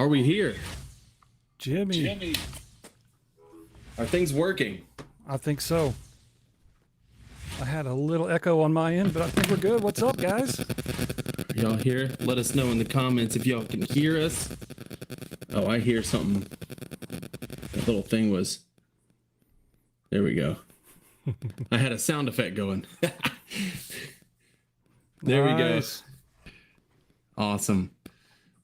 Are we here? Jimmy. Are things working? I think so. I had a little echo on my end, but I think we're good. What's up, guys? Are y'all here? Let us know in the comments if y'all can hear us. Oh, I hear something. That little thing was... There we go. I had a sound effect going. There we go. Awesome.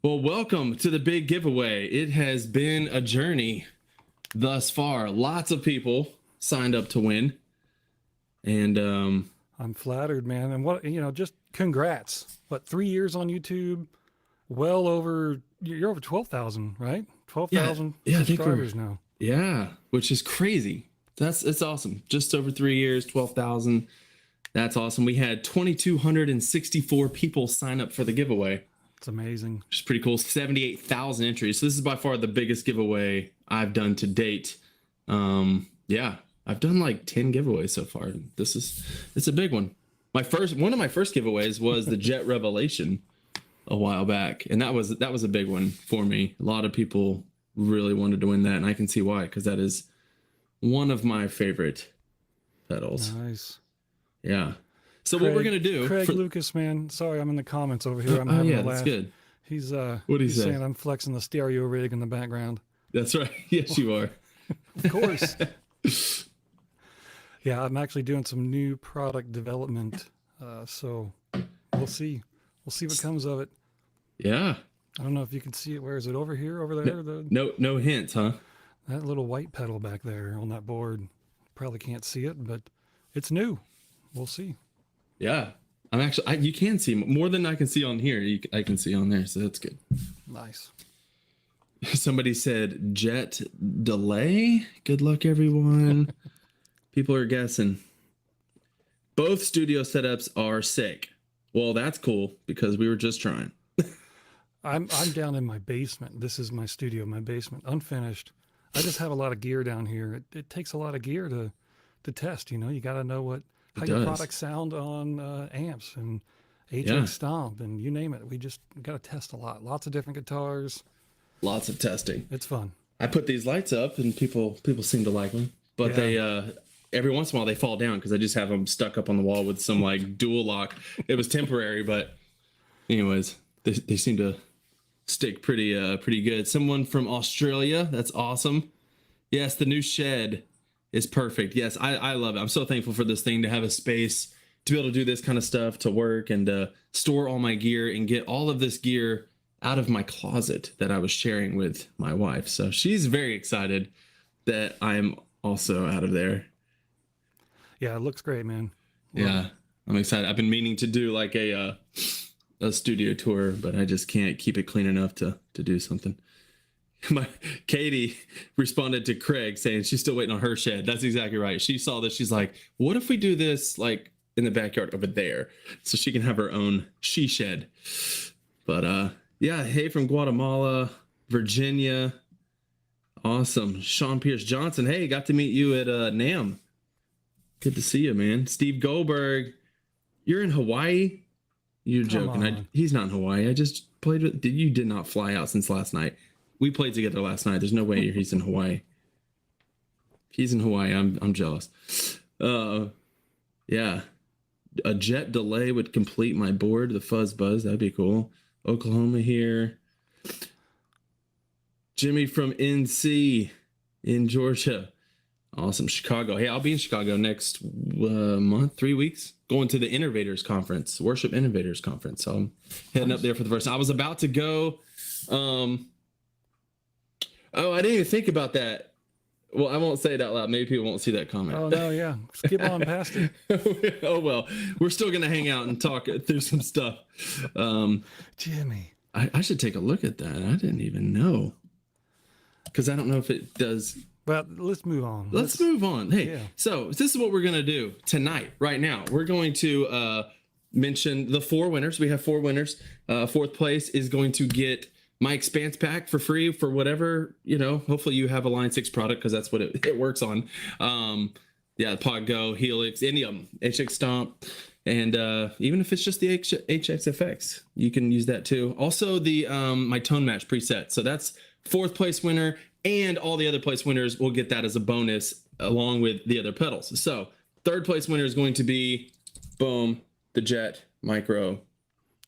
Well, welcome to the big giveaway. It has been a journey thus far. Lots of people signed up to win. And I'm flattered, man. And what, just congrats. What, 3 years on YouTube? Well over, you're over 12,000, right? 12,000 subscribers now. Yeah, which is crazy. It's awesome. Just over 3 years, 12,000. That's awesome. We had 2,264 people sign up for the giveaway. It's amazing. Which is pretty cool. 78,000 entries. So this is by far the biggest giveaway I've done to date. Yeah, I've done like 10 giveaways so far. It's a big one. One of my first giveaways was the Jet Revelation a while back, and that was a big one for me. A lot of people really wanted to win that, and I can see why, because that is one of my favorite pedals. Nice. Yeah. So what we're gonna do? Craig Lucas, man. Sorry, I'm in the comments over here. I'm having a laugh. That's good. He's he's saying I'm flexing the stereo rig in the background. That's right. Yes, you are. Of course. Yeah, I'm actually doing some new product development. So we'll see. We'll see what comes of it. Yeah. I don't know if you can see it. Where is it? Over here? Over there? No hints, huh? That little white pedal back there on that board. Probably can't see it, but it's new. We'll see. Yeah. You can see more than I can see on here. I can see on there, so that's good. Nice. Somebody said jet delay. Good luck, everyone. People are guessing. Both studio setups are sick. Well, that's cool because we were just trying. I'm down in my basement. This is my studio, my basement, unfinished. I just have a lot of gear down here. It takes a lot of gear to test. You got to know how your products sound on amps and HX Stomp and you name it. We just got to test a lot. Lots of different guitars. Lots of testing. It's fun. I put these lights up and people seem to like them, but they every once in a while they fall down because I just have them stuck up on the wall with some like dual lock. It was temporary, but anyways, they seem to stick pretty good. Someone from Australia, that's awesome. Yes, the new shed is perfect. Yes, I love it. I'm so thankful for this thing to have a space to be able to do this kind of stuff, to work and store all my gear and get all of this gear out of my closet that I was sharing with my wife. So she's very excited that I'm also out of there. Yeah, it looks great, man. Yeah, I'm excited. I've been meaning to do like a studio tour, but I just can't keep it clean enough to do something. Katie responded to Craig saying she's still waiting on her shed. That's exactly right. She saw this. She's like, what if we do this like in the backyard over there so she can have her own she shed? But yeah, hey from Guatemala, Virginia. Awesome. Sean Pierce Johnson. Hey, got to meet you at NAMM. Good to see you, man. Steve Goldberg. You're in Hawaii? You're joking. He's not in Hawaii. I just played with... You did not fly out since last night. We played together last night. There's no way he's in Hawaii. If he's in Hawaii, I'm jealous. Yeah. A jet delay would complete my board. The fuzz buzz. That'd be cool. Oklahoma here. Jimmy from NC in Georgia. Awesome. Chicago. Hey, I'll be in Chicago next month, 3 weeks, going to the Innovators Conference, Worship Innovators Conference. So I'm heading up there for the first time. I was about to go. Oh, I didn't even think about that. Well, I won't say it out loud. Maybe people won't see that comment. Oh, no, yeah. Skip on past it. Oh, well, we're still going to hang out and talk through some stuff. Jimmy. I should take a look at that. I didn't even know. Because I don't know if it does... Well, let's move on. Let's move on. Hey, So this is what we're going to do tonight, right now. We're going to mention the 4 winners. We have 4 winners. 4th place is going to get my EXPANSE pack for free for whatever, hopefully you have a Line 6 product because that's what it works on. Yeah, Pod Go, Helix, any of them, HX Stomp. And even if it's just the HXFX, you can use that too. Also the my tone match preset. So that's 4th place winner, and all the other place winners will get that as a bonus along with the other pedals. So 3rd place winner is going to be, boom, the Jet Micro.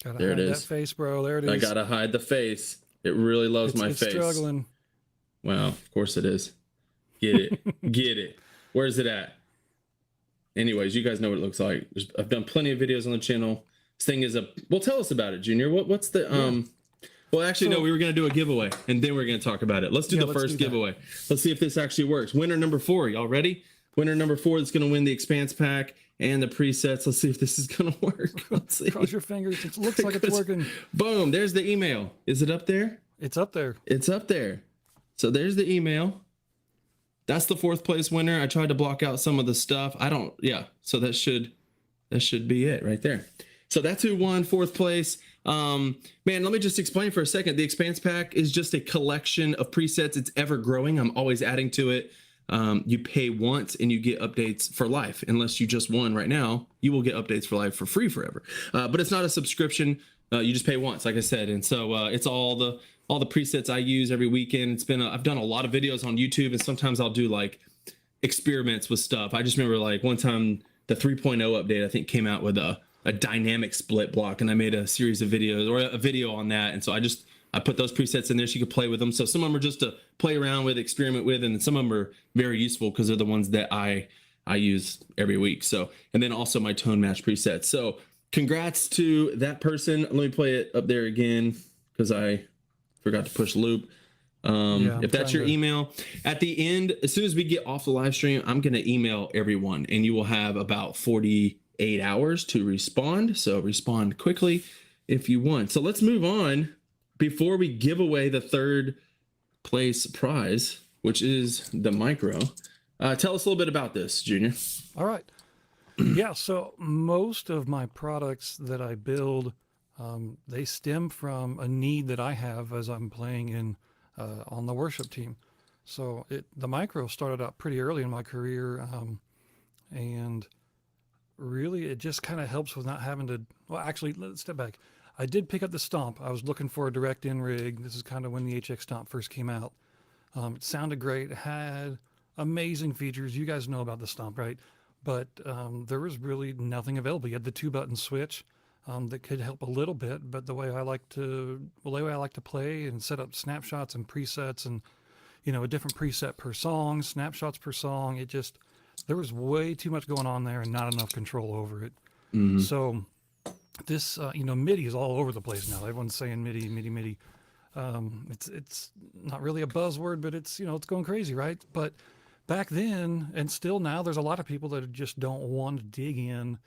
There it is. That face, bro. There it is. I gotta hide the face. It really loves my it's face. Struggling. Wow, of course it is. Get it. Get it. Where's it at? Anyways, you guys know what it looks like. I've done plenty of videos on the channel. This thing is well, tell us about it, Junior. What's the Well, actually, no, we were gonna do a giveaway, and then we're gonna talk about it. Let's do the first giveaway. Let's see if this actually works. Winner number 4. Y'all ready? Winner number 4 that's gonna win the Expanse pack and the presets. Let's see if this is gonna work. Let's see. Cross your fingers. It looks like it's working. Boom. There's the email. Is it up there? It's up there. It's up there. So there's the email. That's the 4th place winner. I tried to block out some of the stuff. So that should be it right there. So that's who won 4th place. Man, let me just explain for a second. The Expanse pack is just a collection of presets. It's ever growing. I'm always adding to it. You pay once and you get updates for life. Unless you just won right now, you will get updates for life for free forever. But it's not a subscription. You just pay once, like I said. And so it's all the presets I use every weekend. It's been I've done a lot of videos on YouTube, and sometimes I'll do like experiments with stuff. I just remember like one time the 3.0 update, I think, came out with a dynamic split block, and I made a series of videos or a video on that. And so I put those presets in there so you could play with them. So some of them are just to play around with, experiment with, and some of them are very useful because they're the ones that I use every week. So, and then also my tone match presets. So congrats to that person. Let me play it up there again because I forgot to push loop. If that's your email, at the end, as soon as we get off the live stream, I'm going to email everyone, and you will have about 48 hours to respond. So respond quickly if you want. So let's move on before we give away the 3rd place prize, which is the Micro. Tell us a little bit about this, Junior. All right. Yeah. So most of my products that I build, they stem from a need that I have as I'm playing in on the worship team. So the Micro started out pretty early in my career, and really it just kind of helps with not having to. Well, actually, let's step back. I did pick up the Stomp. I was looking for a direct in rig. This is kind of when the HX Stomp first came out. It sounded great. It had amazing features. You guys know about the Stomp, right? But there was really nothing available. You had the 2-button switch. That could help a little bit, but the way I like to play and set up snapshots and presets, and a different preset per song, snapshots per song, there was way too much going on there and not enough control over it. Mm-hmm. So this MIDI is all over the place now. Everyone's saying MIDI. It's not really a buzzword, but it's going crazy, right? But back then and still now, there's a lot of people that just don't want to dig in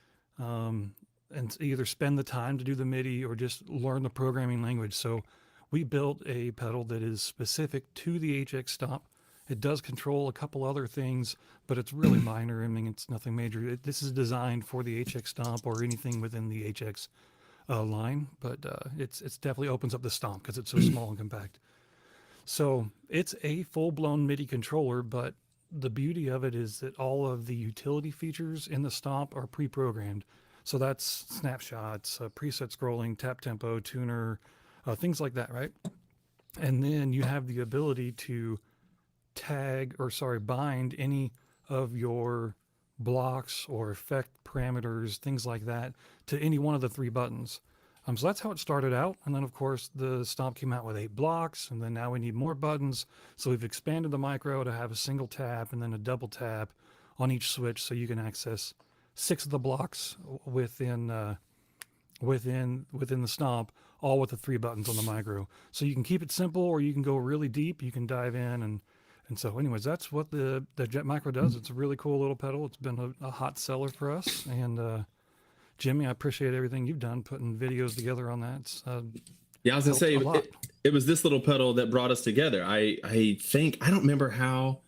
and either spend the time to do the MIDI or just learn the programming language. So we built a pedal that is specific to the HX Stomp. It does control a couple other things, but it's really minor. I mean, it's nothing major. This is designed for the HX Stomp or anything within the HX line, but it's definitely opens up the Stomp because it's so small and compact. So it's a full-blown MIDI controller, but the beauty of it is that all of the utility features in the Stomp are pre-programmed. So that's snapshots, preset scrolling, tap tempo, tuner, things like that, right? And then you have the ability to bind any of your blocks or effect parameters, things like that, to any one of the 3 buttons. So that's how it started out. And then, of course, the Stomp came out with 8 blocks, and then now we need more buttons. So we've expanded the Micro to have a single tap and then a double tap on each switch, so you can access 6 of the blocks within the Stomp, all with the 3 buttons on the Micro. So you can keep it simple, or you can go really deep. You can dive in, and so anyways, that's what the Jet Micro does. It's a really cool little pedal. It's been a hot seller for us, and Jimmy, I appreciate everything you've done putting videos together on that. I was gonna say it was this little pedal that brought us together. I think I don't remember how.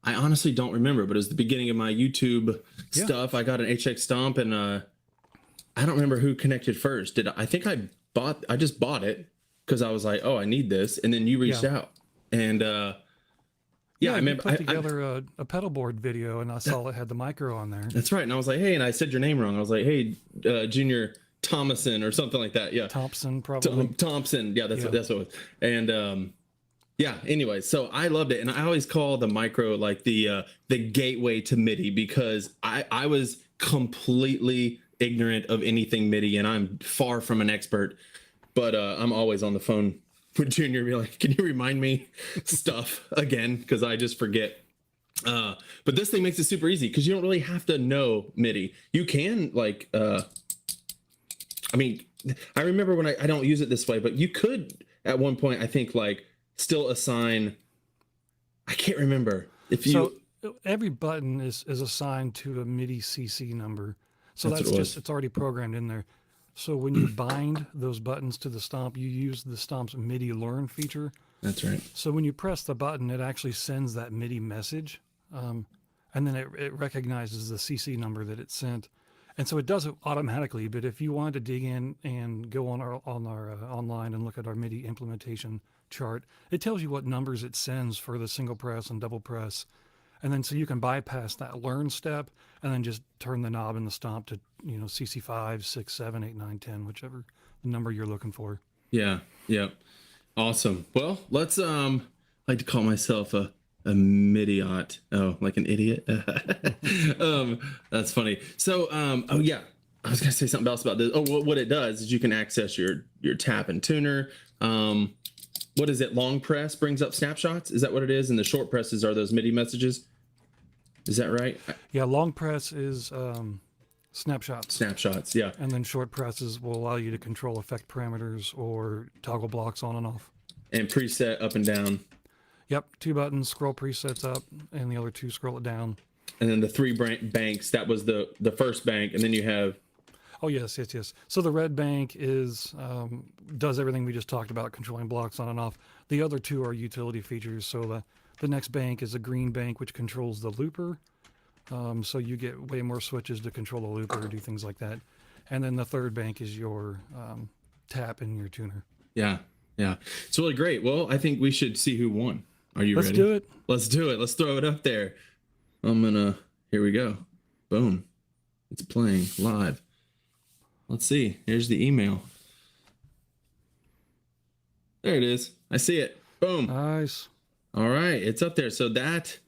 I honestly don't remember, but it was the beginning of my YouTube stuff. I got an HX Stomp, and I don't remember who connected first. I think I just bought it because I was like, oh, I need this, and then you reached out, and Yeah, Yeah, I you remember. put together a pedal board video, and I saw it had the micro on there. That's right. And I was like, hey, and I said your name wrong. I was like, hey, Junior Thomason or something like that. Yeah, Thompson, probably. Thompson. Yeah, that's what it was. And yeah. Anyway, so I loved it, and I always call the micro like the gateway to MIDI, because I was completely ignorant of anything MIDI, and I'm far from an expert. But I'm always on the phone with Junior, be like, can you remind me stuff again, because I just forget. But this thing makes it super easy, because you don't really have to know MIDI. You can like I mean, I remember when I don't use it this way, but you could at one point, I think, like still assign, I can't remember if you. So every button is assigned to a MIDI CC number. So that's just, it's already programmed in there. So when you bind those buttons to the stomp, you use the stomp's MIDI learn feature. That's right. So when you press the button, it actually sends that MIDI message. And then it recognizes the CC number that it sent. And so it does it automatically. But if you wanted to dig in and go on our online and look at our MIDI implementation chart, it tells you what numbers it sends for the single press and double press. And then so you can bypass that learn step and then just turn the knob in the stomp to, CC 5, 6, 7, 8, 9, 10, whichever number you're looking for. Yeah. Yeah. Awesome. Well, let's I like to call myself a midiot. Oh, like an idiot. That's funny. So oh yeah, I was gonna say something else about this. Oh, what it does is you can access your tap and tuner. What is it? Long press brings up snapshots. Is that what it is? And the short presses are those MIDI messages. Is that right? Yeah, long press is snapshots. Snapshots, yeah. And then short presses will allow you to control effect parameters or toggle blocks on and off. And preset up and down. Yep, 2 buttons, scroll presets up, and the other 2 scroll it down. And then the 3 banks, that was the first bank, and then you have... Oh, yes. So the red bank is does everything we just talked about, controlling blocks on and off. The other 2 are utility features. So the next bank is a green bank, which controls the looper. So you get way more switches to control the looper, do things like that. And then the third bank is your tap and your tuner. Yeah. It's really great. Well, I think we should see who won. Are you ready? Let's do it. Let's do it. Let's throw it up there. Here we go. Boom. It's playing live. Let's see. Here's the email. There it is. I see it. Boom. Nice. All right. It's up there. So that's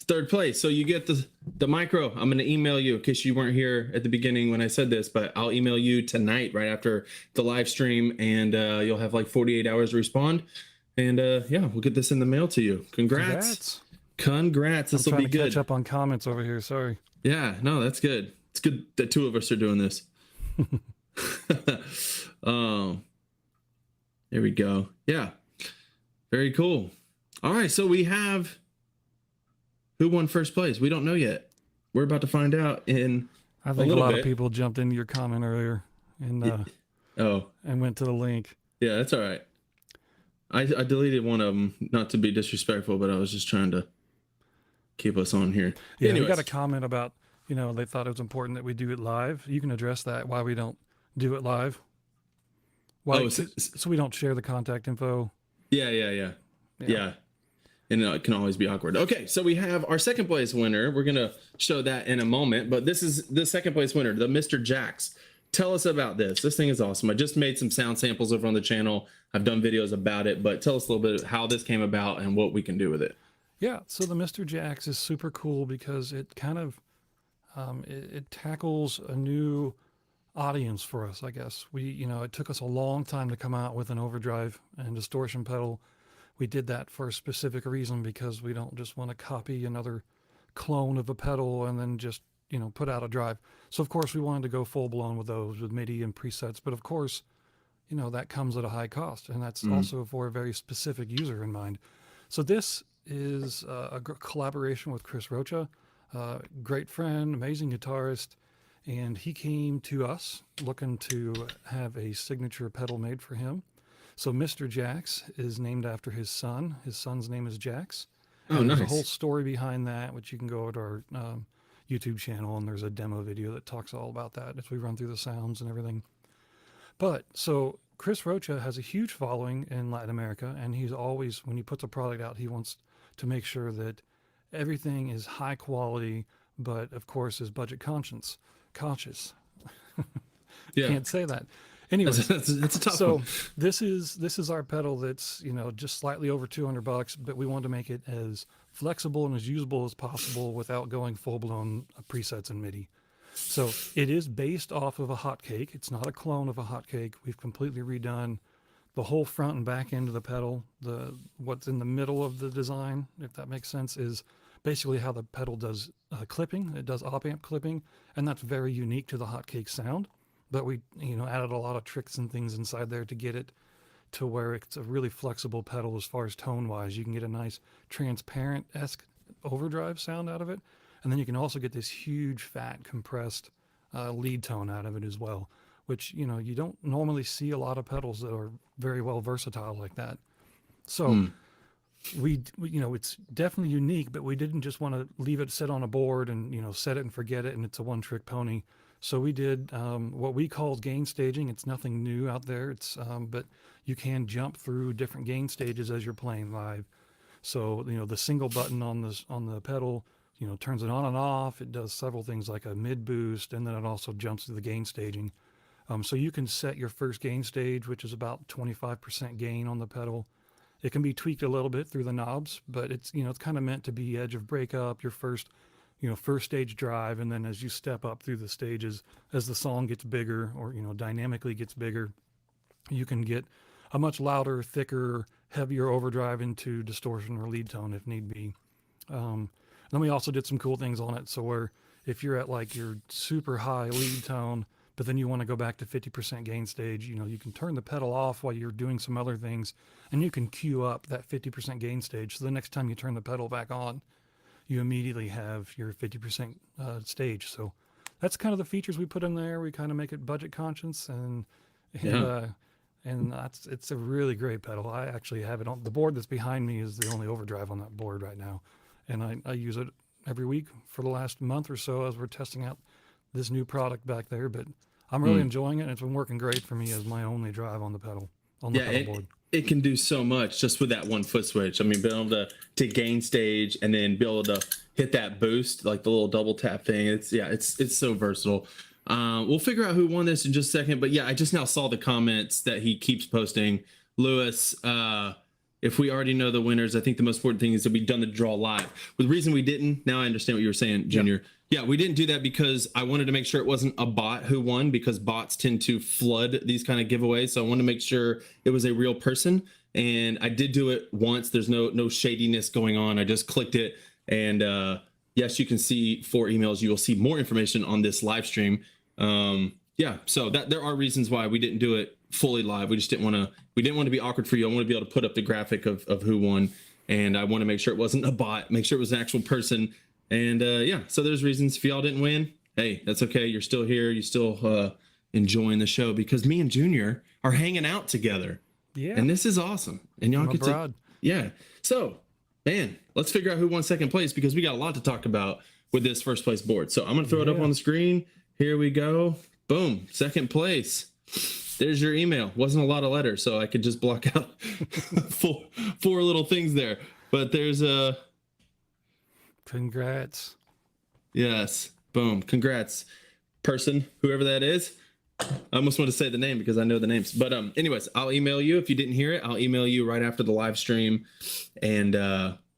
third place. So you get the micro. I'm going to email you in case you weren't here at the beginning when I said this, but I'll email you tonight right after the live stream, and you'll have like 48 hours to respond. And yeah, we'll get this in the mail to you. Congrats. This will be good. Catch up on comments over here. Sorry. Yeah, no, that's good. It's good that 2 of us are doing this. There we go. Yeah, very cool. All right, so we have who won first place. We don't know yet. We're about to find out in I think a lot of people jumped into your comment earlier and and went to the link. Yeah, that's all right. I deleted one of them, not to be disrespectful, but I was just trying to keep us on here. Yeah, we got a comment about, they thought it was important that we do it live. You can address that, why we don't do it live. Why, so we don't share the contact info. Yeah. And it can always be awkward. Okay, so we have our second place winner. We're going to show that in a moment, but this is the second place winner, the Mr. Jax. Tell us about this. This thing is awesome. I just made some sound samples over on the channel. I've done videos about it, but tell us a little bit how this came about and what we can do with it. Yeah, so the Mr. Jax is super cool because it kind of it tackles a new audience for us, I guess. It took us a long time to come out with an overdrive and distortion pedal. We did that for a specific reason because we don't just want to copy another clone of a pedal and then just, put out a drive. So of course we wanted to go full blown with those with MIDI and presets, but of course, that comes at a high cost, and that's also for a very specific user in mind. So this is a collaboration with Chris Rocha, great friend, amazing guitarist, and he came to us looking to have a signature pedal made for him. So Mr. Jax is named after his son. His son's name is Jax. Oh, nice. There's a whole story behind that, which you can go over to our YouTube channel, and there's a demo video that talks all about that as we run through the sounds and everything. But so Chris Rocha has a huge following in Latin America, and he's always, when he puts a product out, he wants to make sure that everything is high quality, but of course is budget conscious. Yeah. Can't say that. Anyways, that's a tough so one. this is our pedal that's, you know, just slightly over $200, but we want to make it as flexible and as usable as possible without going full blown presets and MIDI. So it is based off of a hotcake. It's not a clone of a hotcake. We've completely redone the whole front and back end of the pedal. What's in the middle of the design, if that makes sense, is basically how the pedal does clipping. It does op amp clipping, and that's very unique to the hotcake sound. But we, you know, added a lot of tricks and things inside there to get it to where it's a really flexible pedal as far as tone wise. You can get a nice transparent-esque overdrive sound out of it. And then you can also get this huge fat compressed lead tone out of it as well, which, you know, you don't normally see a lot of pedals that are very well versatile like that. So we, you know, it's definitely unique, but we didn't just want to leave it sit on a board and, you know, set it and forget it and it's a one-trick pony. So we did what we call gain staging. It's nothing new out there. It's but you can jump through different gain stages as you're playing live. So, you know, the single button on the pedal, you know, turns it on and off. It does several things like a mid boost, and then it also jumps to the gain staging. So you can set your first gain stage, which is about 25% gain on the pedal. It can be tweaked a little bit through the knobs, but it's, you know, it's kind of meant to be edge of breakup, your first stage drive, and then as you step up through the stages, as the song gets bigger or, you know, dynamically gets bigger, you can get a much louder, thicker, heavier overdrive into distortion or lead tone if need be. Then we also did some cool things on it. So where if you're at like your super high lead tone, but then you want to go back to 50% gain stage, you know, you can turn the pedal off while you're doing some other things, and you can cue up that 50% gain stage. So the next time you turn the pedal back on, you immediately have your 50% stage. So that's kind of the features we put in there. We kind of make it budget conscious, and it's a really great pedal. I actually have it on the board that's behind me is the only overdrive on that board right now. And I use it every week for the last month or so as we're testing out this new product back there. But I'm really enjoying it, and it's been working great for me as my only drive on the pedal, on the pedal board. It can do so much just with that one foot switch. I mean, being able to gain stage and then be able to hit that boost, like the little double tap thing. It's so versatile. We'll figure out who won this in just a second. But yeah, I just now saw the comments that he keeps posting. Lewis, if we already know the winners, I think the most important thing is that we've done the draw live. Well, the reason we didn't, now I understand what you were saying, Junior. Yeah, we didn't do that because I wanted to make sure it wasn't a bot who won, because bots tend to flood these kind of giveaways. So I wanted to make sure it was a real person. And I did do it once. There's no shadiness going on. I just clicked it. And yes, you can see 4 emails. You will see more information on this live stream. Yeah, so that there are reasons why we didn't do it fully live. We just didn't want to be awkward for you. I want to be able to put up the graphic of who won. And I want to make sure it wasn't a bot, make sure it was an actual person. And yeah, so there's reasons. If y'all didn't win, hey, that's okay. You're still here. You're still enjoying the show, because me and Junior are hanging out together. Yeah. And this is awesome. And y'all get to, yeah. So, man, let's figure out who won second place, because we got a lot to talk about with this first place board. So I'm going to throw it up on the screen. Here we go. Boom. Second place. There's your email. Wasn't a lot of letters, so I could just block out four little things there. But there's a... Congrats. Yes. Boom. Congrats, person, whoever that is. I almost want to say the name because I know the names. But anyways, I'll email you. If you didn't hear it, I'll email you right after the live stream. And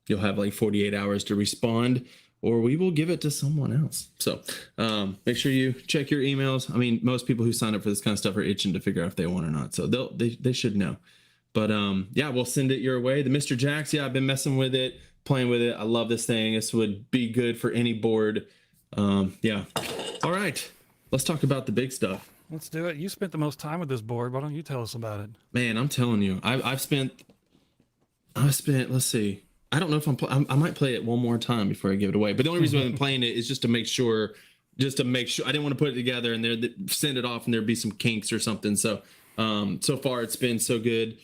you'll have like 48 hours to respond, or we will give it to someone else. So make sure you check your emails. I mean, most people who sign up for this kind of stuff are itching to figure out if they want or not. So they should know. But yeah, we'll send it your way. The Mr. Jacks, yeah, I've been messing with it, playing with it. I love this thing. This would be good for any board. Yeah. All right. Let's talk about the big stuff. Let's do it. You spent the most time with this board. Why don't you tell us about it? Man, I'm telling you, I've spent, let's see. I don't know if I might play it one more time before I give it away. But the only reason I'm playing it is just to make sure I didn't want to put it together and send it off and there'd be some kinks or something. So, so far it's been so good.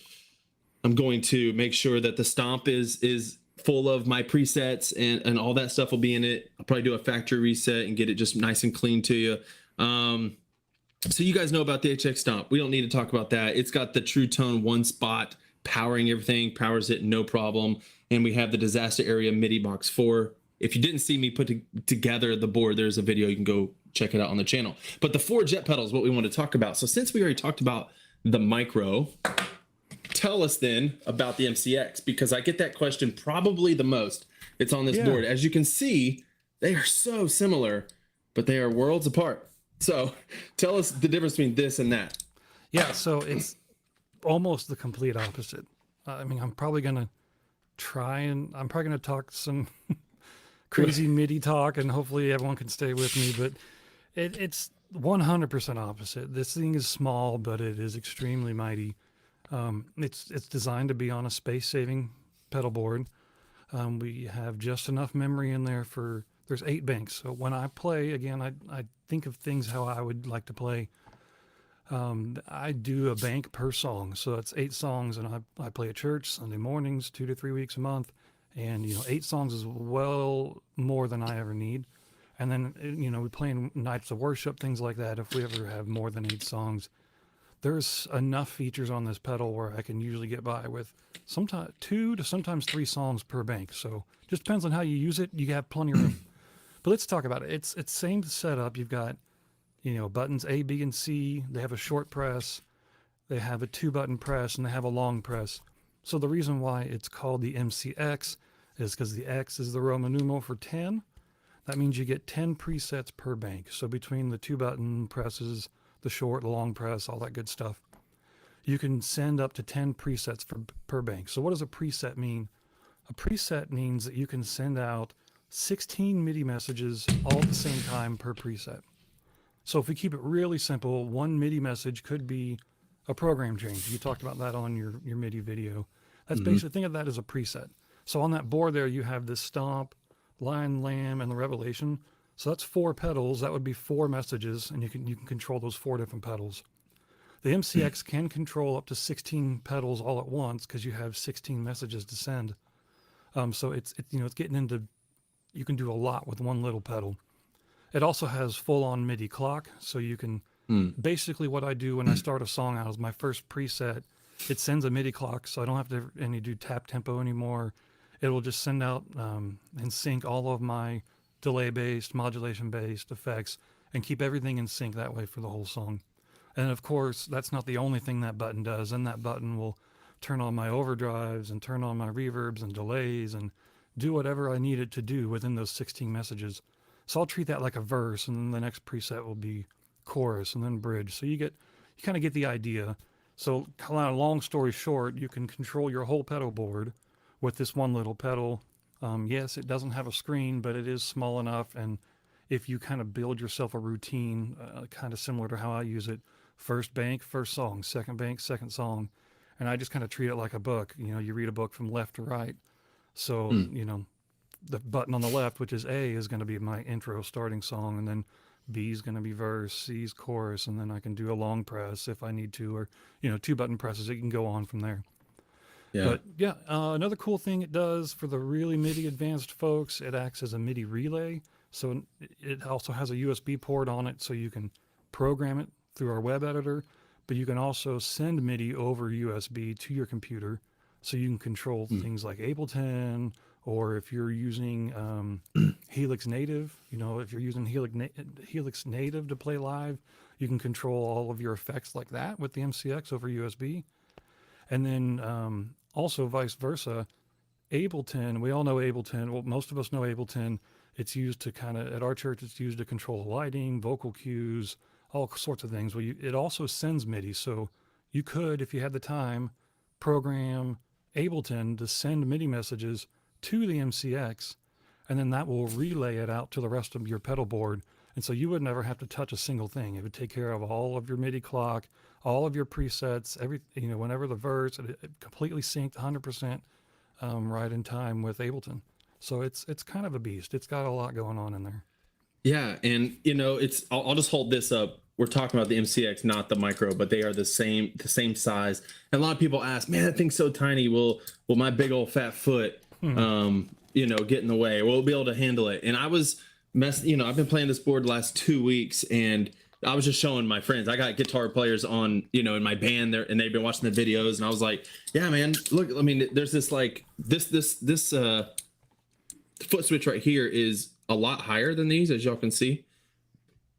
I'm going to make sure that the stomp is full of my presets and all that stuff will be in it. I'll probably do a factory reset and get it just nice and clean to you. So you guys know about the HX stomp. We don't need to talk about that. It's got the True Tone one spot powering everything, powers it no problem. And we have the disaster area MIDI box 4. If you didn't see me put together the board, there's a video, you can go check it out on the channel. But the 4 jet pedals, what we want to talk about. So since we already talked about the micro, tell us then about the MCX, because I get that question probably the most. It's on this board. As you can see, they are so similar, but they are worlds apart. So tell us the difference between this and that. Yeah, so it's almost the complete opposite. I mean, I'm probably going to talk some crazy MIDI talk, and hopefully everyone can stay with me, but it's 100% opposite. This thing is small, but it is extremely mighty. It's designed to be on a space-saving pedal board. We have just enough memory in there there's 8 banks. So when I play, again, I think of things how I would like to play. I do a bank per song. So that's 8 songs, and I play at church Sunday mornings, 2 to 3 weeks a month. And, 8 songs is well more than I ever need. And then, we play in nights of worship, things like that. If we ever have more than 8 songs, there's enough features on this pedal where I can usually get by with sometimes 2 to sometimes 3 songs per bank. So just depends on how you use it. You have plenty of room. But let's talk about it. It's same setup. You've got, buttons A, B, and C. They have a short press. They have a 2-button press, and they have a long press. So the reason why it's called the MCX is because the X is the Roman numeral for 10. That means you get 10 presets per bank. So between the 2-button presses, the short, the long press, all that good stuff, you can send up to 10 presets per bank. So what does a preset mean? A preset means that you can send out 16 MIDI messages all at the same time per preset. So if we keep it really simple, one MIDI message could be a program change. You talked about that on your MIDI video. That's basically, think of that as a preset. So on that board there, you have this stomp, lion, lamb, and the revelation. So that's 4 pedals. That would be 4 messages, and you can control those 4 different pedals. The MCX can control up to 16 pedals all at once because you have 16 messages to send. So it's getting into, you can do a lot with one little pedal. It also has full-on MIDI clock, so you can basically what I do when I start a song out is my first preset. It sends a MIDI clock, so I don't have to do tap tempo anymore. It will just send out and sync all of my delay-based, modulation-based effects and keep everything in sync that way for the whole song. And of course, that's not the only thing that button does. And that button will turn on my overdrives and turn on my reverbs and delays and do whatever I need it to do within those 16 messages. So I'll treat that like a verse, and then the next preset will be chorus and then bridge. So you kind of get the idea. So kind of long story short, you can control your whole pedal board with this one little pedal. Yes, it doesn't have a screen, but it is small enough. And if you kind of build yourself a routine, kind of similar to how I use it, first bank, first song, second bank, second song. And I just kind of treat it like a book. You read a book from left to right. So, the button on the left, which is A, is going to be my intro starting song. And then B is going to be verse, C is chorus. And then I can do a long press if I need to, or, 2-button presses. It can go on from there. Yeah. But yeah, another cool thing it does for the really MIDI advanced folks, it acts as a MIDI relay. So it also has a USB port on it, so you can program it through our web editor, but you can also send MIDI over USB to your computer, so you can control things like Ableton, or if you're using Helix Native, if you're using Helix Native to play live, you can control all of your effects like that with the MCX over USB. And then also vice versa, Ableton, we all know Ableton. Well, most of us know Ableton. It's used to at our church, it's used to control lighting, vocal cues, all sorts of things. Well, it also sends MIDI. So you could, if you had the time, program Ableton to send MIDI messages to the MCX, and then that will relay it out to the rest of your pedal board. And so you would never have to touch a single thing. It would take care of all of your MIDI clock, all of your presets, whenever the verse, it completely synced 100% right in time with Ableton. So it's kind of a beast. It's got a lot going on in there. Yeah, and I'll just hold this up. We're talking about the MCX, not the micro, but they are the same size. And a lot of people ask, man, that thing's so tiny. Will my big old fat foot get in the way? Will it be able to handle it? And I was I've been playing this board the last 2 weeks, and I was just showing my friends. I got guitar players on, you know, in my band there, and they've been watching the videos, and I was like, yeah, man, look, I mean, there's this like this foot switch right here is a lot higher than these, as y'all can see.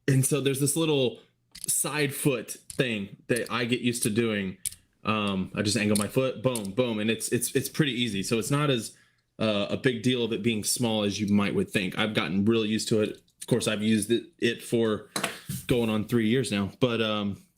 And so there's this little side foot thing that I get used to doing. I just angle my foot, boom, boom, and it's pretty easy. So it's not as a big deal of it being small as you might would think. I've gotten really used to it. Of course, I've used it for going on 3 years now, but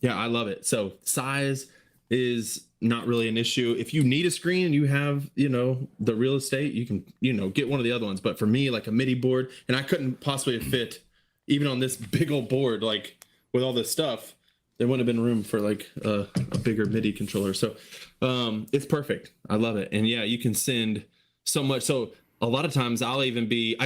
yeah, I love it. So size is not really an issue. If you need a screen and you have, you know, the real estate, you can, you know, get one of the other ones. But for me, like a MIDI board, and I couldn't possibly fit even on this big old board, like with all this stuff, there wouldn't have been room for like a bigger MIDI controller. So it's perfect. I love it. And yeah, you can send so much. So a lot of times I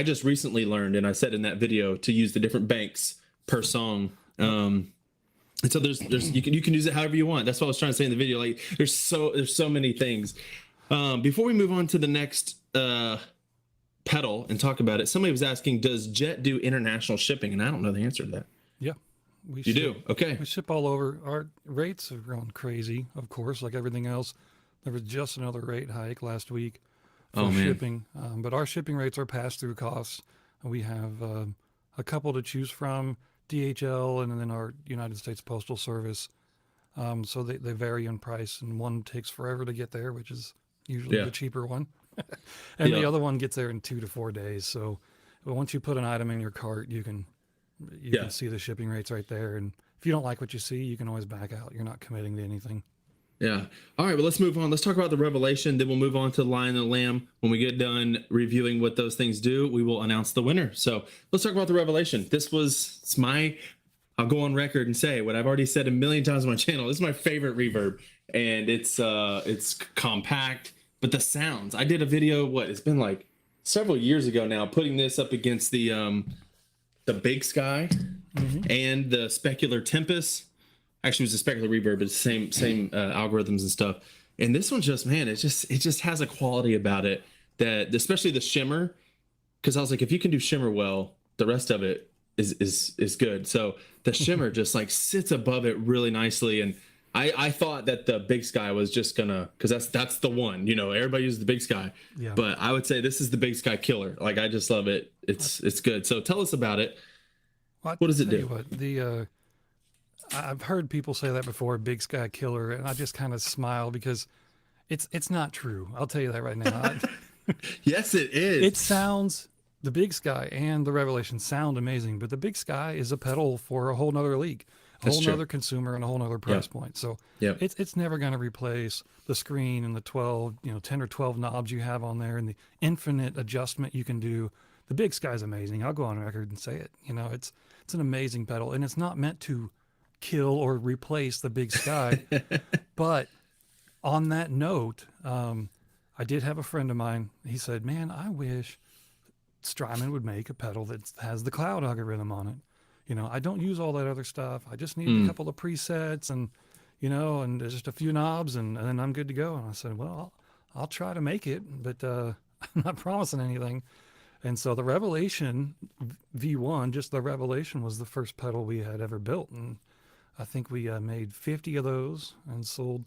just recently learned, and I said in that video, to use the different banks per song. And so there's you can use it however you want. That's what I was trying to say in the video. Like there's so many things. Before we move on to the next pedal and talk about it, somebody was asking, does Jet do international shipping? And I don't know the answer to that. Yeah. You do? Okay. We ship all over. Our rates have grown crazy, of course, like everything else. There was just another rate hike last week for shipping. But our shipping rates are pass-through costs. We have a couple to choose from, DHL and then our United States Postal Service. So they vary in price, and one takes forever to get there, which is usually the cheaper one. And the other one gets there in 2 to 4 days. So once you put an item in your cart, you can see the shipping rates right there. And if you don't like what you see, you can always back out. You're not committing to anything. Yeah. All right, well, let's move on. Let's talk about the Revelation. Then we'll move on to the Lion and the Lamb. When we get done reviewing what those things do, we will announce the winner. So let's talk about the Revelation. I'll go on record and say what I've already said a million times on my channel. This is my favorite reverb, and it's compact, but the sounds. I did a video, it's been like several years ago now, putting this up against the Big Sky and the Specular Tempest. Actually, it was a Specular Reverb, but it's the same algorithms and stuff. And this one just, man, it just has a quality about it that, especially the shimmer, because I was like, if you can do shimmer well, the rest of it is good. So the shimmer just like sits above it really nicely. And I thought that the Big Sky was just gonna, because that's the one, you know, everybody uses the Big Sky, but I would say this is the Big Sky killer. Like, I just love it. It's good. So tell us about it. Well, what does it do? I've heard people say that before, Big Sky killer, and I just kind of smile because it's not true. I'll tell you that right now. Yes, it is. It sounds, the Big Sky and the Revelation sound amazing, but the Big Sky is a pedal for a whole nother league, a whole nother consumer, and a whole nother price point. So it's never going to replace the screen and the 10 or 12 knobs you have on there and the infinite adjustment you can do. The Big Sky is amazing. I'll go on record and say it. You know, it's an amazing pedal, and it's not meant to kill or replace the Big Sky. But on that note, I did have a friend of mine. He said, man, I wish Strymon would make a pedal that has the cloud algorithm on it. You know, I don't use all that other stuff. I just need a couple of presets and, you know, and just a few knobs, and then I'm good to go. And I said, well, I'll try to make it, but I'm not promising anything. And so the Revelation V1, just the Revelation, was the first pedal we had ever built. And I think we made 50 of those and sold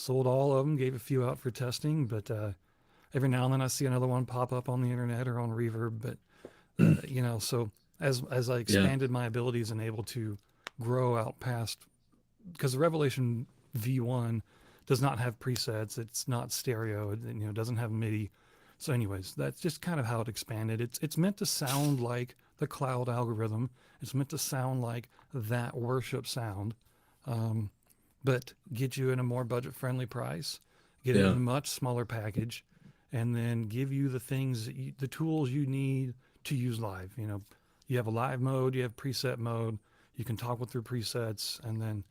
all of them, gave a few out for testing, but every now and then I see another one pop up on the internet or on Reverb. But, you know, so as I expanded my abilities and able to grow out past, because the Revelation V1 does not have presets, it's not stereo, it doesn't have MIDI. So anyways, that's just kind of how it expanded. It's meant to sound like the cloud algorithm. It's meant to sound like that worship sound, but get you in a more budget-friendly price, get it in a much smaller package, and then give you the things, the tools you need to use live. You know, you have a live mode, you have preset mode, you can toggle through presets, and then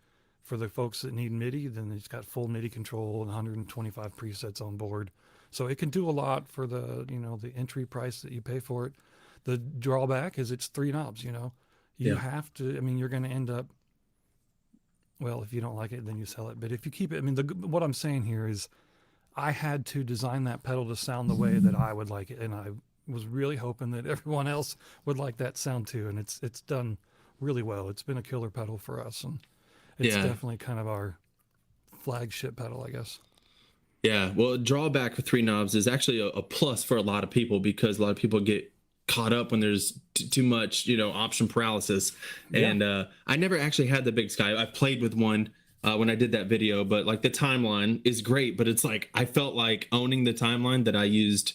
for the folks that need MIDI, then it's got full MIDI control and 125 presets on board. So it can do a lot for the entry price that you pay for it. The drawback is it's 3 knobs, you know. You have to, you're going to end up, well, if you don't like it, then you sell it. But if you keep it, what I'm saying here is I had to design that pedal to sound the way that I would like it. And I was really hoping that everyone else would like that sound too. And it's done really well. It's been a killer pedal for us, and it's definitely kind of our flagship pedal, I guess. Yeah. Well, a drawback with 3 knobs is actually a plus for a lot of people, because a lot of people get caught up when there's too much, option paralysis. Yeah. And I never actually had the Big Sky. I played with one when I did that video, but like the timeline is great, but it's like I felt like owning the timeline that I used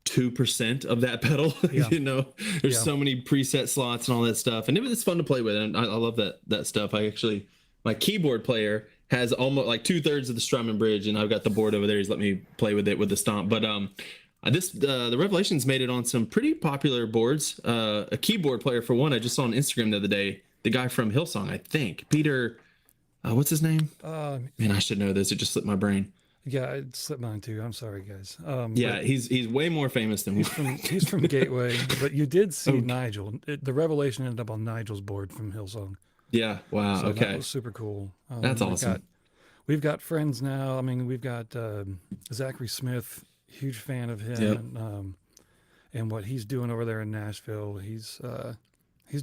2% of that pedal. Yeah. There's so many preset slots and all that stuff, and it was fun to play with, and I love that stuff. My keyboard player has almost like 2/3 of the strum and bridge, and I've got the board over there. He's let me play with it with the stomp. But the Revelations made it on some pretty popular boards. A keyboard player for one, I just saw on Instagram the other day, the guy from Hillsong, I think, Peter, what's his name? Man, I should know this. It just slipped my brain. Yeah, it slipped mine too. I'm sorry, guys. Yeah, he's way more famous than he's from Gateway, but you did see Nigel. The Revelation ended up on Nigel's board from Hillsong. Yeah. Wow. So okay. That was super cool. That's awesome. We've got friends now. I mean, we've got Zachary Smith, huge fan of him, and what he's doing over there in Nashville. He's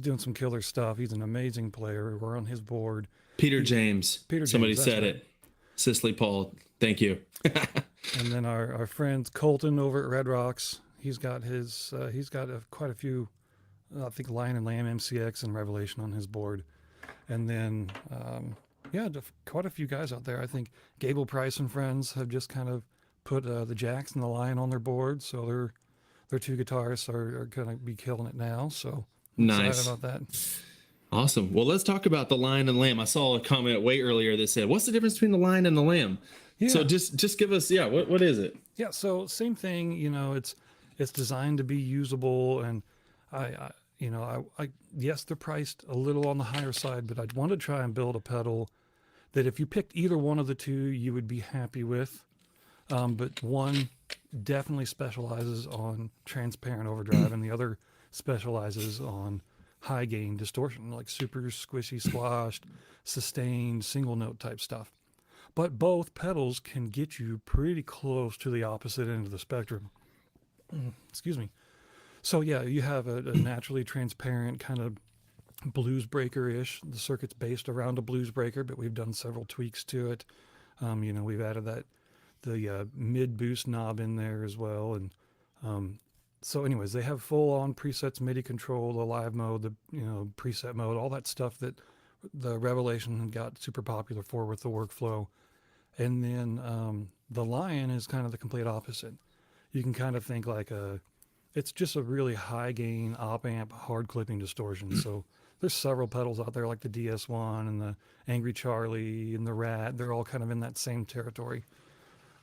doing some killer stuff. He's an amazing player. We're on his board. Peter James. Somebody said it. Cicely Paul. Thank you. And then our friend Colton over at Red Rocks. He's got quite a few, I think, Lion and Lamb MCX and Revelation on his board. And then, quite a few guys out there. I think Gable Price and friends have just kind of put the Jacks and the Lion on their board. So their 2 guitarists are going to be killing it now. So I'm excited about that. Awesome. Well, let's talk about the Lion and Lamb. I saw a comment way earlier that said, what's the difference between the Lion and the Lamb? Yeah. So just give us, what is it? Yeah. So same thing, it's designed to be usable, and yes, they're priced a little on the higher side, but I'd want to try and build a pedal that if you picked either one of the 2, you would be happy with. But one definitely specializes on transparent overdrive, and the other specializes on high gain distortion, like super squishy, squashed, sustained, single note type stuff. But both pedals can get you pretty close to the opposite end of the spectrum. Excuse me. So yeah, you have a naturally transparent kind of blues breaker-ish. The circuit's based around a blues breaker, but we've done several tweaks to it. We've added the mid boost knob in there as well. And so anyways, they have full-on presets, MIDI control, the live mode, the preset mode, all that stuff that the Revelation got super popular for with the workflow. And then the Lion is kind of the complete opposite. You can kind of think like it's just a really high gain op amp hard clipping distortion. So there's several pedals out there like the DS1 and the Angry Charlie and the Rat. They're all kind of in that same territory.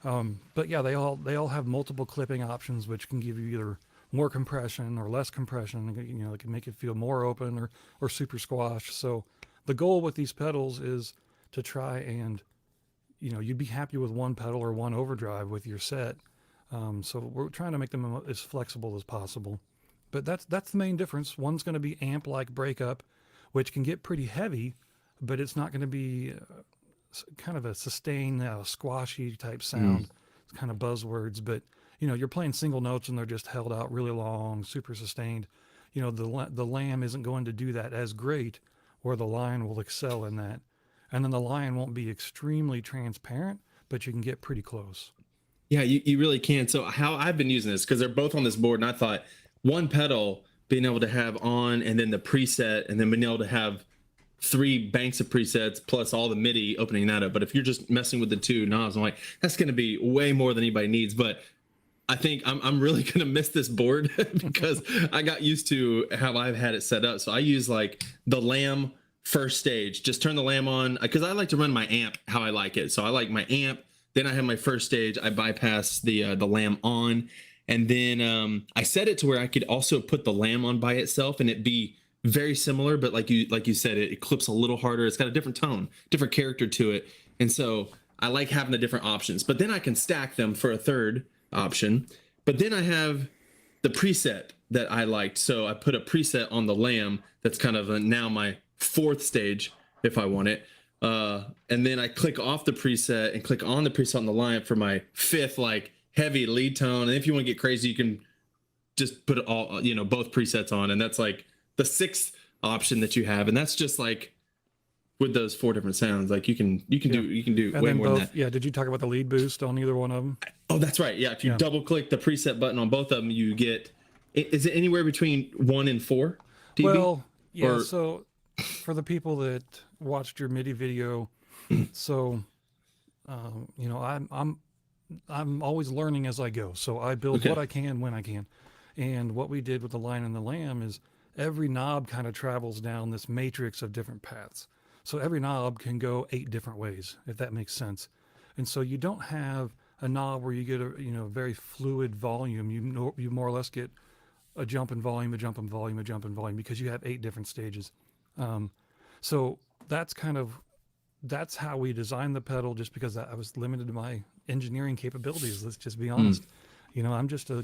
But yeah, they all have multiple clipping options, which can give you either more compression or less compression. It can make it feel more open or super squashed. So the goal with these pedals is to try and, you'd be happy with one pedal or one overdrive with your set. So we're trying to make them as flexible as possible. But that's the main difference. One's going to be amp-like breakup, which can get pretty heavy, but it's not going to be kind of a sustained, squashy type sound. It's kind of buzzwords, but you're playing single notes and they're just held out really long, super sustained. The Lamb isn't going to do that as great, or the Lion will excel in that. And then the Lion won't be extremely transparent, but you can get pretty close. Yeah, you really can. So how I've been using this, because they're both on this board, and I thought one pedal being able to have on and then the preset, and then being able to have 3 banks of presets plus all the MIDI, opening that up. But if you're just messing with the 2 knobs, I'm like, that's going to be way more than anybody needs. But I think I'm really going to miss this board because I got used to how I've had it set up. So I use like the Lamb first stage, just turn the Lamb on, because I like to run my amp how I like it. So I like my amp, then I have my first stage, I bypass the Lamb on, and then I set it to where I could also put the Lamb on by itself and it be very similar, but like you said, it clips a little harder. It's got a different tone, different character to it. And so I like having the different options, but then I can stack them for a third option. But then I have the preset that I liked. So I put a preset on the Lamb that's kind of now my 4th stage if I want it. And then I click off the preset and click on the preset on the Lion for my 5th like heavy lead tone. And if you want to get crazy, you can just put it all, both presets on, and that's like the 6th option that you have, and that's just like with those 4 different sounds. Like you can do and way then more both, than that. Yeah. Did you talk about the lead boost on either one of them? Oh, that's right. Yeah, if you double click the preset button on both of them, you get. Is it anywhere between 1 and 4 dB? Well, yeah. Or, So for the people that watched your MIDI video, so you know, I'm always learning as I go. So I build what I can when I can. And what we did with the Lion and the Lamb is every knob kind of travels down this matrix of different paths. So every knob can go 8 different ways, if that makes sense. And so you don't have a knob where you get a, you know, very fluid volume. You more or less get a jump in volume, a jump in volume, a jump in volume, because you have 8 different stages. So that's how we designed the pedal, just because I was limited to my engineering capabilities. Let's just be honest. You know, I'm just a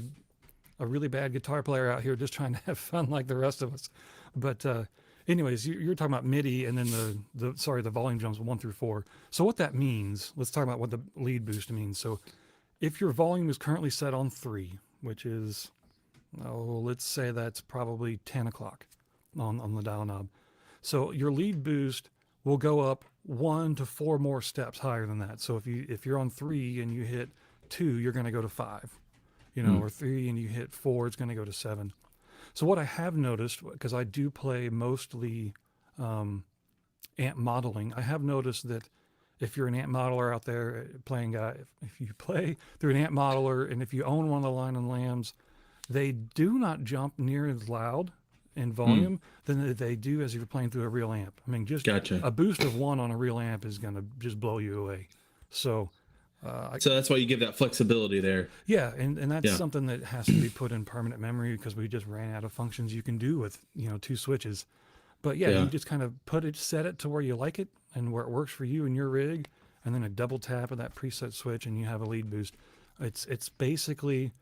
really bad guitar player out here just trying to have fun like the rest of us. But anyways, you're talking about MIDI, and then the volume jumps 1 through 4. So what that means, let's talk about what the lead boost means. So if your volume is currently set on 3, which is, let's say that's probably 10 o'clock on the dial knob. So your lead boost will go up 1 to 4 more steps higher than that. So if you're on 3 and you hit 2, you're going to go to 5, you know, or 3 and you hit 4, it's going to go to 7. So what I have noticed, because I do play mostly amp modeling, I have noticed that if you're an amp modeler out there playing, if you play through an amp modeler, and if you own one of the Lion and Lambs, they do not jump near as loud in volume than they do as if you're playing through a real amp. I mean, just a boost of 1 on a real amp is going to just blow you away. So so that's why you give that flexibility there. Yeah, and that's something that has to be put in permanent memory, because we just ran out of functions you can do with, you know, 2 switches. But you just kind of set it to where you like it and where it works for you and your rig, and then a double tap of that preset switch and you have a lead boost. It's basically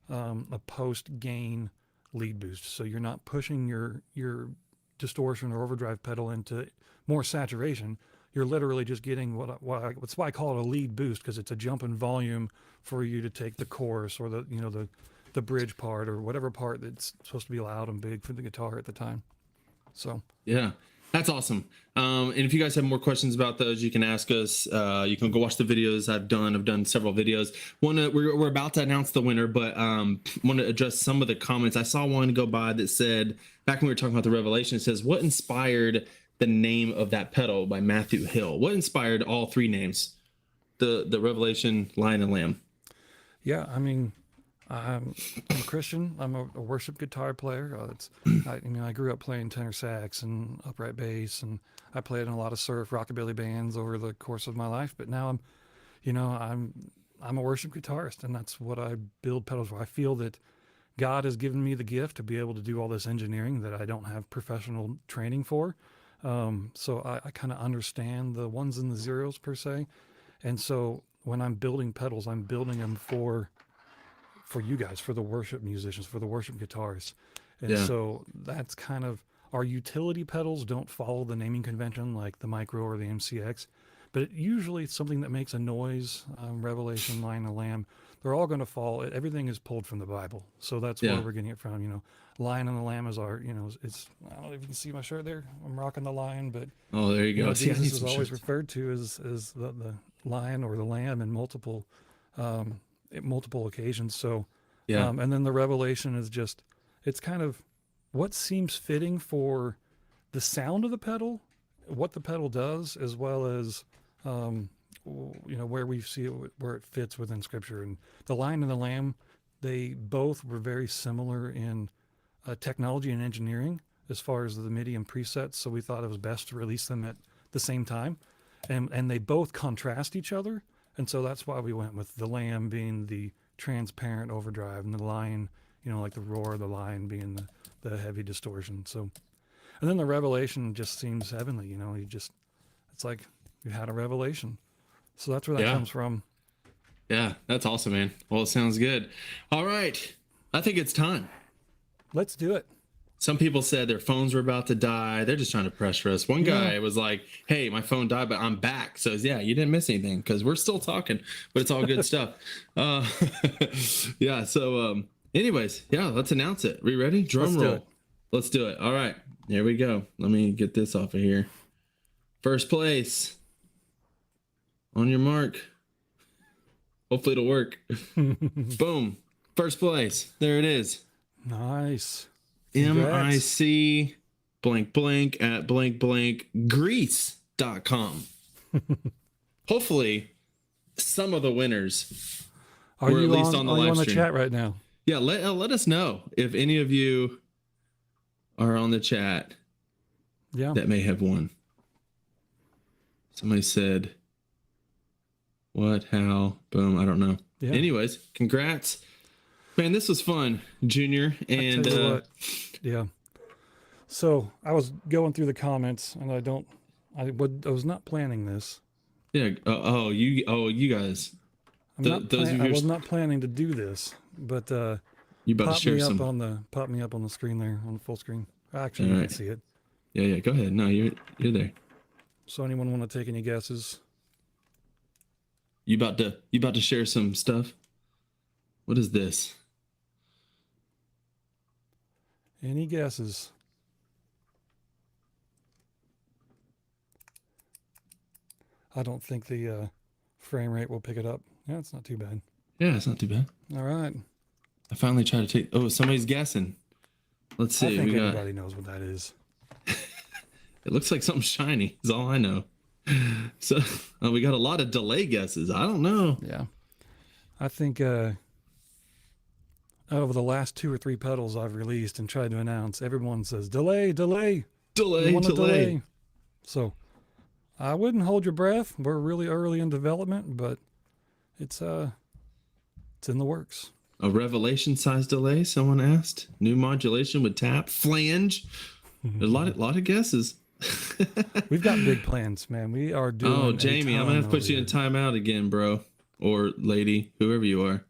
a post gain lead boost. So you're not pushing your distortion or overdrive pedal into more saturation. You're literally just getting that's why I call it a lead boost, because it's a jump in volume for you to take the chorus or the bridge part or whatever part that's supposed to be loud and big for the guitar at the time. So yeah, that's awesome. And if you guys have more questions about those, you can ask us. You can go watch the videos I've done several videos. We're about to announce the winner, but want to address some of the comments. I saw one go by that said, back when we were talking about the Revelation, it says, what inspired the name of that pedal by Matthew Hill? What inspired all 3 names? The Revelation, Lion and Lamb. Yeah, I mean, I'm a Christian. I'm a worship guitar player. I grew up playing tenor sax and upright bass, and I played in a lot of surf rockabilly bands over the course of my life. But now I'm a worship guitarist, and that's what I build pedals for. I feel that God has given me the gift to be able to do all this engineering that I don't have professional training for. So I kind of understand the ones and the zeros per se. And so when I'm building pedals, I'm building them for you guys, for the worship musicians, for the worship guitarists. And so that's kind of, our utility pedals don't follow the naming convention like the Micro or the MCX, but usually it's something that makes a noise. Revelation, Lion and Lamb, they're all going to fall. Everything is pulled from the Bible. So that's where we're getting it from. You know, Lion and the Lamb is our, you know, it's, I don't know if you can see my shirt there. I'm rocking the lion, but there you go. Jesus is always referred to as the lion or the lamb in multiple occasions. So, and then the Revelation is just, it's kind of what seems fitting for the sound of the pedal, what the pedal does, as well as, where we see it, where it fits within Scripture. And the Lion and the Lamb, they both were very similar in technology and engineering as far as the MIDI and presets. So we thought it was best to release them at the same time, and they both contrast each other. And so that's why we went with the Lamb being the transparent overdrive, and the Lion, like the roar of the lion being the heavy distortion. So, and then the Revelation just seems heavenly. It's like you had a revelation. So that's where that comes from. Yeah, that's awesome, man. Well, it sounds good. All right. I think it's time. Let's do it. Some people said their phones were about to die. They're just trying to pressure us. One guy was like, hey, my phone died, but I'm back. So yeah, you didn't miss anything because we're still talking, but it's all good stuff. Yeah. So anyways, let's announce it. We ready? Drum roll. Let's do it. All right. There we go. Let me get this off of here. First place. On your mark. Hopefully it'll work. Boom. First place. There it is. Nice. Congrats. MIC blank blank at blank blank Greece.com. Hopefully some of the winners were at least on the live stream. On the chat right now? Yeah, let us know if any of you are on the chat that may have won. Somebody said, what, how, boom, I don't know. Yeah. Anyways, congrats. Man, this was fun, Junior. And yeah. So I was going through the comments, and I was not planning this. Yeah. You guys. I was not planning to do this, but you about to share some. Pop me up on the screen there, on the full screen. Actually, you can see it. Yeah. Go ahead. No, you're there. So anyone want to take any guesses? You about to share some stuff? What is this? Any guesses? I don't think the frame rate will pick it up. Yeah, it's not too bad. Yeah, it's not too bad. All right. I finally tried to take. Oh, somebody's guessing. Let's see. I think everybody knows what that is. It looks like something shiny. Is all I know. So we got a lot of delay guesses. I don't know. Yeah. I think out of the last 2 or 3 pedals I've released and tried to announce, everyone says delay. Delay. So I wouldn't hold your breath. We're really early in development, but it's in the works. A revelation size delay, someone asked. New modulation with tap, flange. A lot of guesses. We've got big plans, man. We are doing. Oh, Jamie, I'm gonna have to put you in timeout again, bro, or lady, whoever you are.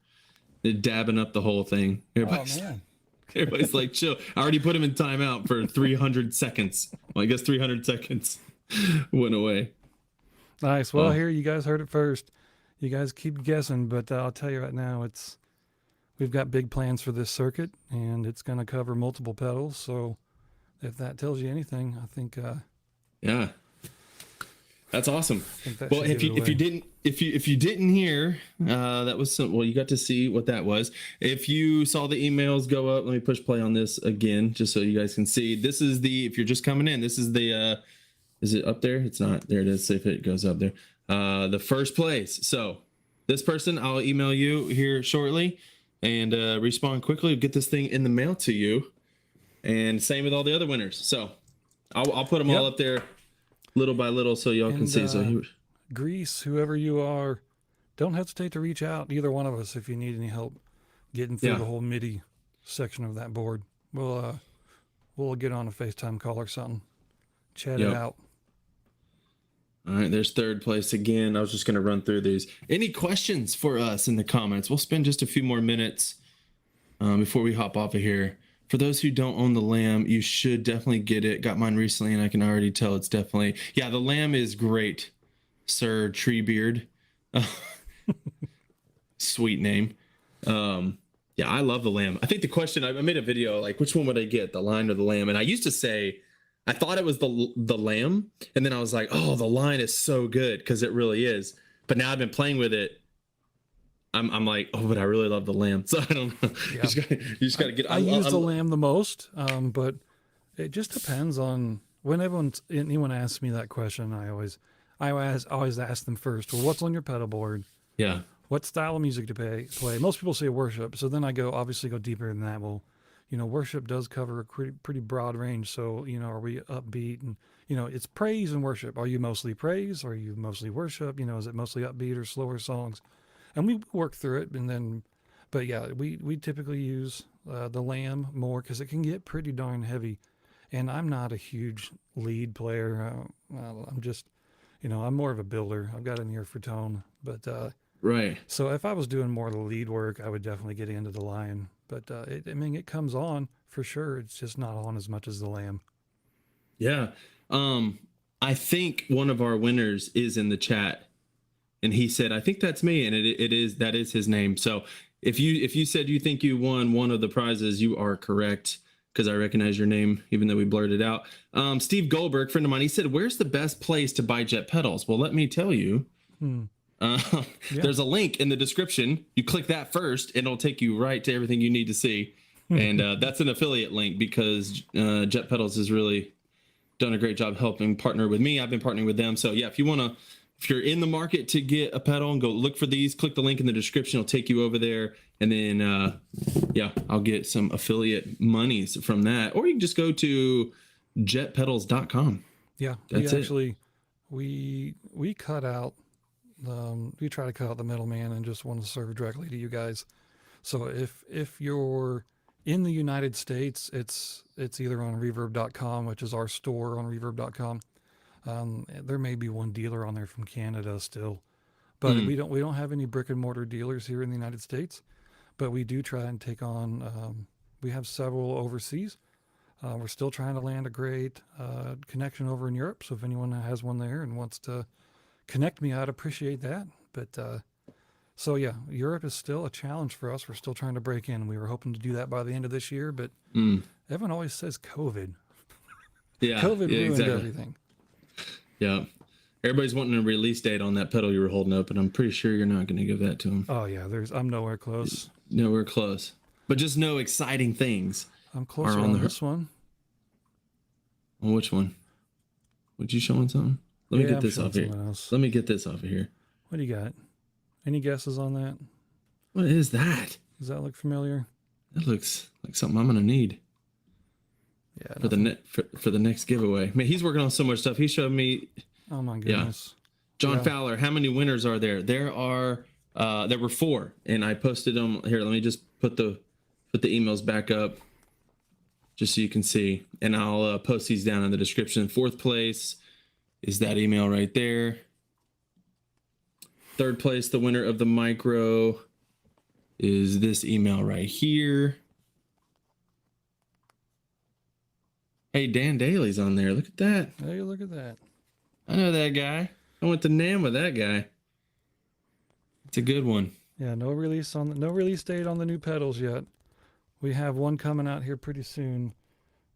They're dabbing up the whole thing. Everybody's like, chill. I already put him in timeout for 300 seconds. Well, I guess 300 seconds went away. Nice. Well, here you guys heard it first. You guys keep guessing, but I'll tell you right now, we've got big plans for this circuit, and it's going to cover multiple pedals. So if that tells you anything, I think. Yeah, that's awesome. Well, if you didn't hear, that was some. Well, you got to see what that was. If you saw the emails go up, let me push play on this again, just so you guys can see. This is if you're just coming in, this is the. Is it up there? It's not. There it is. See if it goes up there. The first place. So this person, I'll email you here shortly, and respond quickly. Get this thing in the mail to you. And same with all the other winners. So I'll put them all up there little by little so y'all can see. So Greece, whoever you are, don't hesitate to reach out, either one of us, if you need any help getting through the whole MIDI section of that board. We'll get on a FaceTime call or something. Chat it out. All right, there's third place again. I was just going to run through these. Any questions for us in the comments? We'll spend just a few more minutes before we hop off of here. For those who don't own the Lamb, you should definitely get it. Got mine recently, and I can already tell it's definitely... Yeah, the Lamb is great, Sir Treebeard. Sweet name. Yeah, I love the Lamb. I think the question... I made a video, like, which one would I get, the Line or the Lamb? And I used to say... I thought it was the Lamb, and then I was like, oh, the Line is so good, because it really is. But now I've been playing with it. I'm like, oh, but I really love the Lamb. So I don't know. Yeah. You just got to get. I use the Lamb the most, but it just depends on when anyone asks me that question. I always ask them first. Well, what's on your pedal board? Yeah. What style of music to play? Most people say worship, so then I obviously go deeper than that. Well, worship does cover a pretty broad range. So are we upbeat and it's praise and worship? Are you mostly praise? Are you mostly worship? Is it mostly upbeat or slower songs? And we work through it, but yeah, we typically use the Lamb more because it can get pretty darn heavy. And I'm not a huge lead player. I'm just, I'm more of a builder. I've got an ear for tone, but right. So if I was doing more of the lead work, I would definitely get into the Lion. But it comes on for sure. It's just not on as much as the Lamb. Yeah, I think one of our winners is in the chat. And he said, I think that's me. And that is his name. So if you said you think you won one of the prizes, you are correct. because I recognize your name, even though we blurred it out. Steve Goldberg, friend of mine, he said, where's the best place to buy Jet pedals? Well, let me tell you. There's a link in the description. You click that first, and it'll take you right to everything you need to see. And that's an affiliate link because Jet Pedals has really done a great job helping partner with me. I've been partnering with them. So yeah, if you're in the market to get a pedal and go look for these, click the link in the description. It'll take you over there. And then, yeah, I'll get some affiliate monies from that. Or you can just go to jetpedals.com. Yeah, that's it. We cut out, we try to cut out the middleman and just want to serve directly to you guys. So if you're in the United States, it's either on reverb.com, which is our store on reverb.com. There may be one dealer on there from Canada still, but we don't have any brick and mortar dealers here in the United States, but we do try and take on, we have several overseas. We're still trying to land a great connection over in Europe. So if anyone has one there and wants to connect me, I'd appreciate that. But so yeah, Europe is still a challenge for us. We're still trying to break in. We were hoping to do that by the end of this year, but everyone always says COVID. Yeah, COVID ruined exactly. everything. Yeah. Everybody's wanting a release date on that pedal you were holding up, and I'm pretty sure you're not going to give that to them. Oh yeah, I'm nowhere close. Nowhere close. But just know exciting things. I'm closer on this one. On which one? Would you showing something? Let me get this off here. Let me get this off of here. What do you got? Any guesses on that? What is that? Does that look familiar? That looks like something I'm gonna need. Yeah. For the next giveaway. Man, he's working on so much stuff. He showed me. Oh my goodness. Yeah. John Fowler. How many winners are there? There were 4, and I posted them here. Let me just put the emails back up, just so you can see, and I'll post these down in the description. 4th place is that email right there. 3rd place, the winner of the micro, is this email right here. Hey, Dan Daly's on there. Look at that. Hey, look at that. I know that guy. I went to NAMM with that guy. It's a good one. Yeah, no release date on the new pedals yet. We have one coming out here pretty soon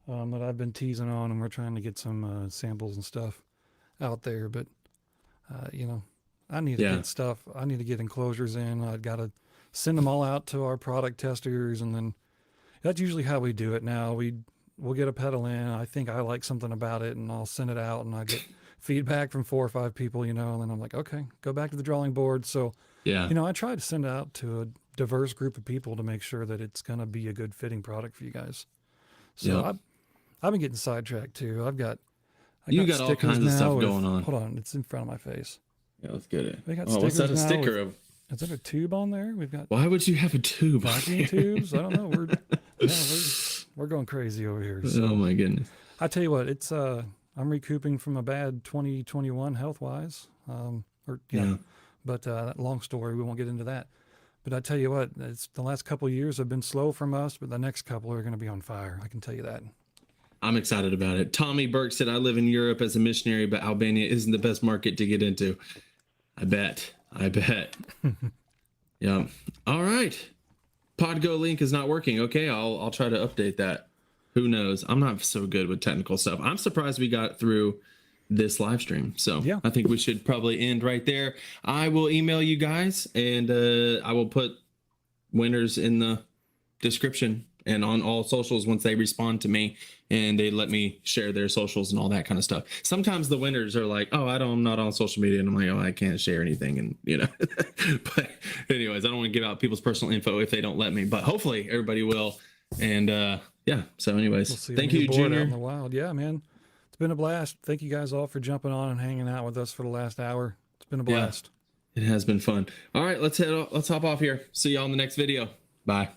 that I've been teasing on, and we're trying to get some samples and stuff out there. But you know, I need to get stuff. I need to get enclosures in. I've got to send them all out to our product testers, and then that's usually how we do it now. We'll get a pedal in. I think I like something about it, and I'll send it out, and I get feedback from 4 or 5 people, you know, and then I'm like, okay, go back to the drawing board. So, you know, I try to send it out to a diverse group of people to make sure that it's going to be a good fitting product for you guys. So I've been getting sidetracked too. I got all kinds of stuff going on. Hold on, it's in front of my face. Yeah, let's get it. We got what's that a sticker of? Is there a tube on there? We've got. Why would you have a tube? Vacuum tubes? I don't know. We're going crazy over here. So. Oh my goodness! I tell you what, it's I'm recouping from a bad 2021 health wise. But that long story, we won't get into that. But I tell you what, it's the last couple of years have been slow from us, but the next couple are going to be on fire. I can tell you that. I'm excited about it. Tommy Burke said, I live in Europe as a missionary, but Albania isn't the best market to get into. I bet. Yeah. All right. Podgo link is not working. Okay. I'll try to update that. Who knows? I'm not so good with technical stuff. I'm surprised we got through this live stream. So yeah. I think we should probably end right there. I will email you guys, and I will put winners in the description and on all socials once they respond to me and they let me share their socials and all that kind of stuff. Sometimes the winners are like, oh, I'm not on social media. And I'm like, oh, I can't share anything. And, you know, but anyways, I don't want to give out people's personal info if they don't let me, but hopefully everybody will. And yeah, so anyways, thank you, Junior. Out in the wild. Yeah, man. It's been a blast. Thank you guys all for jumping on and hanging out with us for the last hour. It's been a blast. Yeah, it has been fun. All right, let's hop off here. See y'all in the next video. Bye.